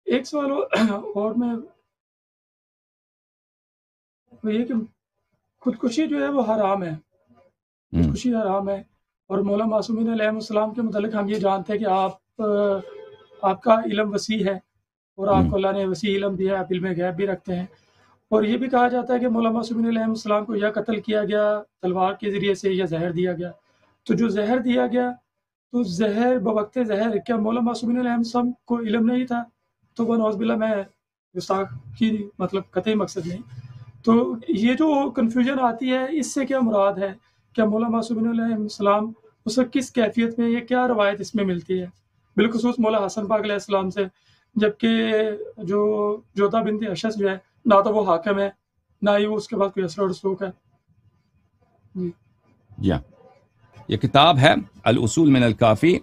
ایک سوال اور میں وہ یہ کہ خودکشی جو ہے وہ حرام ہے، خودکشی حرام ہے، اور مولا معصومین علیہ السلام کے متعلق ہم یہ جانتے ہیں کہ آپ کا علم وسیع ہے اور آپ کو اللہ نے وسیع علم دیا ہے، آپ علم غیب بھی رکھتے ہیں، اور یہ بھی کہا جاتا ہے کہ مولا معصومین علیہ السلام کو یا قتل کیا گیا تلوار کے ذریعے سے یا زہر دیا گیا، تو جو زہر دیا گیا تو زہر بوقت زہر کیا مولا معصومین علیہ السلام کو علم نہیں تھا؟ تو وہ نعوذ باللہ میں گستاخ کی مطلب قطعی مقصد نہیں، تو یہ جو کنفیوژن آتی ہے اس سے کیا مراد ہے؟ کیا مولا معصومین علیہ السلام اس وقت کس کیفیت میں، یہ کیا روایت اس میں ملتی ہے بالخصوص مولا حسن پاک علیہ السلام سے، جبکہ جو جوتا بنت اشس جو ہے نہ تو وہ حاکم ہے نہ ہی وہ اس کے بعد کوئی اثر و رسوخ ہے. جی یہ کتاب ہے الاصول من الکافی،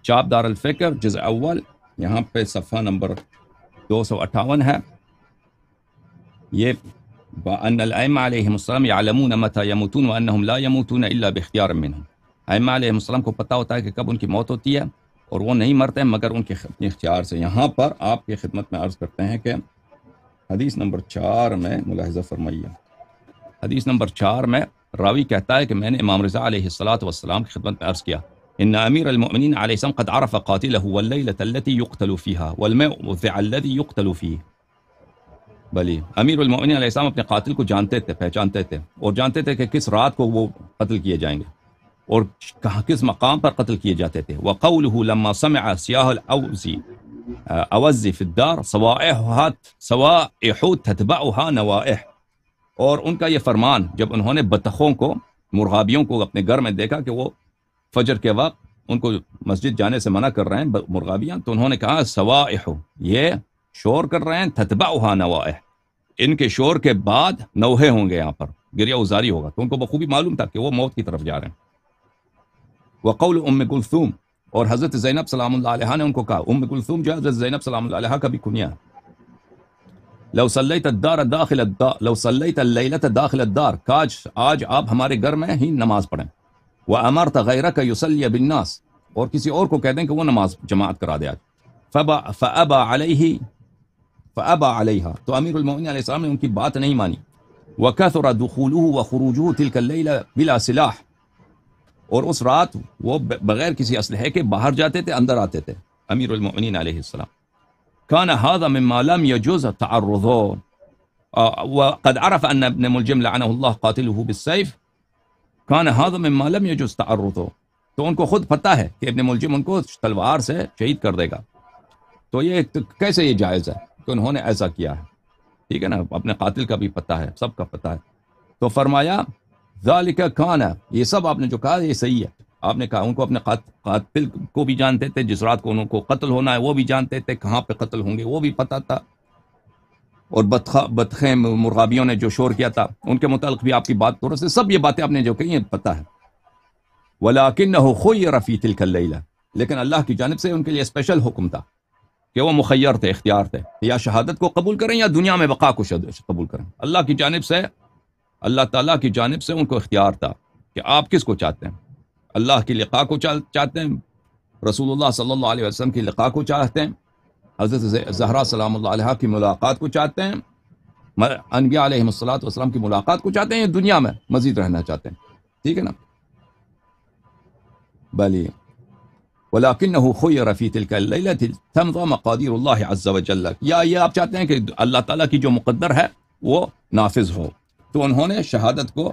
چاپ دار الفکر، جزء اول، یہاں پہ صفحہ نمبر 258 ہے. یہ وَأَنَّ الْأَئِمَّةَ عَلَيْهِمُ السَّلَامُ يَعْلَمُونَ مَتَى يَمُوتُونَ وَأَنَّهُمْ لَا يَمُوتُونَ إِلَّا بِاخْتِيَارٍ مِّنْهُمْ. ائمہ علیہ السلام کو پتہ ہوتا ہے کہ کب ان کی موت ہوتی ہے اور وہ نہیں مرتے مگر ان کے اپنے اختیار سے. یہاں پر آپ کی خدمت میں عرض کرتے ہیں کہ حدیث نمبر 4 میں ملاحظہ فرمائیے. حدیث نمبر 4 میں راوی کہتا ہے کہ میں نے امام رضا علیہ السلام کی خدمت میں عرض کیا، ان امیر المؤمنین علیہ السلام قد عرف قاتلہ واللیلۃ التي يقتل فيها والموضع الذي يقتل فيه. بلی امیر المؤمنین علیہ السلام اپنے قاتل کو جانتے تھے، پہچانتے تھے، اور جانتے تھے کہ کس رات کو وہ قتل کیے جائیں گے اور کہاں کس مقام پر قتل کیے جاتے تھے. وقوله لما سمع سیاہ الاوزی فی الدار سوائح تتبعها نوائح. اور ان کا یہ فرمان جب انہوں نے بطخوں کو، مرغابیوں کو اپنے گھر میں دیکھا کہ وہ فجر کے وقت ان کو مسجد جانے سے منع کر رہے ہیں مرغابیاں، تو انہوں نے کہا سوائح، یہ شور کر رہے ہیں، تتبعها نوائح، ان کے شور کے بعد نوحے ہوں گے، یہاں پر گریہ ازاری ہوگا. تو ان کو بخوبی معلوم تھا کہ وہ موت کی طرف جا رہے ہیں. وقول ام کلثوم، اور حضرت زینب سلام اللہ علیہ نے ان کو کہا، ام کلثوم جو حضرت زینب سلام اللہ علیہ کا بھی کنیا ہے، لو صلیت الدار داخل الدار، لو صلیت اللیلۃ داخل الدار، کاش آج آپ ہمارے گھر میں ہی نماز پڑھیں. وامرت غیرک یصلی بالناس، اور کسی اور کو کہہ دیں کہ وہ نماز جماعت کرا دے آج. فابى علیہا، تو امیر المؤمنین علیہ السلام نے ان کی بات نہیں مانی. وکثر دخوله وخروجه تلك الليلة بلا سلاح، اور اس رات وہ بغیر کسی اسلحے کے باہر جاتے تھے اندر آتے تھے امیر المؤمنین علیہ السلام. كان هذا مما لم يجوز تعرضه، وقد عرف ان ابن ملجم لعنه الله قاتله بالسيف، كان هذا مما لم يجوز تعرضه. تو ان کو خود پتہ ہے کہ ابن ملجم ان کو تلوار سے شہید کر دے گا، تو یہ کیسے یہ جائز ہے کہ انہوں نے ایسا کیا ہے؟ ٹھیک ہے نا، اپنے قاتل کا بھی پتہ ہے، سب کا پتہ ہے. تو فرمایا ذالک کان، یہ سب آپ نے جو کہا یہ صحیح ہے. آپ نے کہا ان کو اپنے قاتل کو بھی جانتے تھے، جس رات کو ان کو قتل ہونا ہے وہ بھی جانتے تھے، کہاں پہ قتل ہوں گے وہ بھی پتہ تھا، اور بطخیں مرغابیوں نے جو شور کیا تھا ان کے متعلق بھی آپ کی بات درست ہے. سب یہ باتیں آپ نے جو کہی ہیں پتہ ہے. ولکنہ خیر فی تلک اللیلہ، لیکن اللہ کی جانب سے ان کے لیے اسپیشل حکم تھا کہ وہ مخیر تھے، اختیار تھے، یا شہادت کو قبول کریں یا دنیا میں بقا کو قبول کریں. اللہ کی جانب سے، اللہ تعالیٰ کی جانب سے ان کو اختیار تھا کہ آپ کس کو چاہتے ہیں. اللہ کی لقاء کو چاہتے ہیں، رسول اللہ صلی اللہ علیہ وسلم کی لقاء کو چاہتے ہیں، حضرت زہرا سلام اللہ علیہ کی ملاقات کو چاہتے ہیں، انبیاء علیہ السلام کی ملاقات کو چاہتے ہیں، یا دنیا میں مزید رہنا چاہتے ہیں. ٹھیک ہے نا. بلی وَلَكِنَّهُ خُيِّرَ فِي تِلْكَ اللَّيْلَةِ تَمْضَى مَقَادِيرُ اللَّهِ عَزَّ وَجَلَّ، یا یہ آپ چاہتے ہیں کہ اللہ تعالیٰ کی جو مقدر ہے وہ نافذ ہو. تو انہوں نے شہادت کو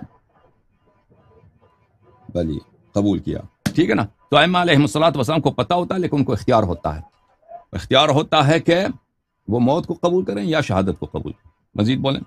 بلی قبول کیا. ٹھیک ہے نا. تو ائمہ علیہ السلام کو پتہ ہوتا ہے، لیکن ان کو اختیار ہوتا ہے، اختیار ہوتا ہے کہ وہ موت کو قبول کریں یا شہادت کو قبول کریں. مزید بولیں.